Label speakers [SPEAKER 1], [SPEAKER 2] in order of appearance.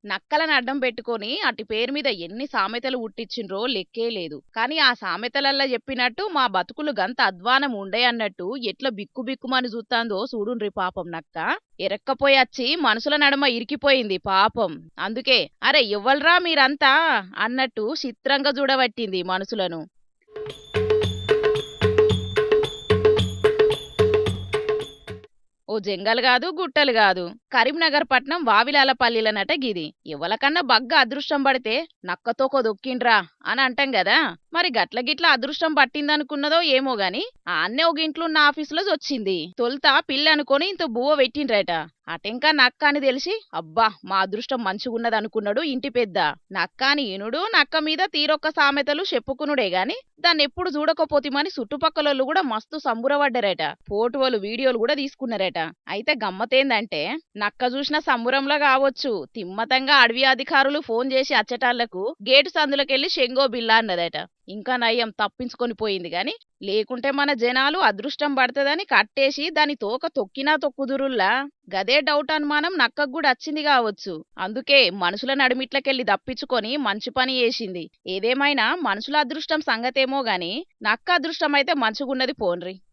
[SPEAKER 1] నక్కలను అడ్డం పెట్టుకొని అటు పేరు మీద ఎన్ని సామెతలు ఉట్టించిండ్రో లెక్కే లేదు. కాని ఆ సామెతలల్లా చెప్పినట్టు మా బతుకులు గంత అధ్వానం ఉండే అన్నట్టు ఎట్లా బిక్కు బిక్కుమని చూస్తాందో చూడుండ్రి పాపం నక్క. ఎరక్కపోయి వచ్చి మనుషుల నడుమ ఇరికిపోయింది పాపం. అందుకే అరే ఎవ్వల్రా మీరంతా అన్నట్టు చిత్రంగా చూడబట్టింది మనుషులను. ఓ జంగల్ గాదు గుట్టలు గాదు, కరీంనగర్ పట్నం వావిలాలపల్లిలనట గిది. ఎవలకన్నా బగ్గ అదృష్టం పడితే నక్కతోకో దొక్కిండ్రా అని అంటాం గదా. మరి గట్ల గిట్ల అదృష్టం పట్టిందనుకున్నదో ఏమో గాని ఆన్నే ఒక ఇంట్లున్న ఆఫీసులో వచ్చింది. తొలుత పిల్లి అనుకొని ఇంత బువ్వ పెట్టిండ్రట. అటెంకా నక్క అని తెలిసి అబ్బా మా అదృష్టం మంచిగున్నదనుకున్నాడు ఇంటి పెద్ద. నక్క అని ఈనుడు, నక్క మీద తీరొక్క సామెతలు చెప్పుకునుడే గాని దాన్నెప్పుడు చూడకపోతిమని చుట్టుపక్కలోళ్ళు కూడా మస్తు సంబురపడ్డారట. ఫోటోలు వీడియోలు కూడా తీసుకున్నారట. అయితే గమ్మతేందంటే నక్క చూసిన సంబురంలో కావచ్చు తిమ్మతంగా అడవి అధికారులు ఫోన్ చేసి అచ్చటాళ్లకు గేటు సందులకెళ్లి షెంగో బిల్లా అన్నదట. ఇంకా నయ్యం తప్పించుకొని పోయింది గాని లేకుంటే మన జనాలు అదృష్టం పడుతుందని కట్టేసి దాని తోక తొక్కినా తొక్కుదురుల్లా. గదే డౌట్ అనుమానం నక్కకు కూడా వచ్చింది కావచ్చు. అందుకే మనుషుల నడిమిట్లకెళ్ళి దప్పించుకొని మంచి పని చేసింది. ఏదేమైనా మనుషుల అదృష్టం సంగతేమో గాని నక్క అదృష్టం అయితే మంచిగున్నది పోన్రి.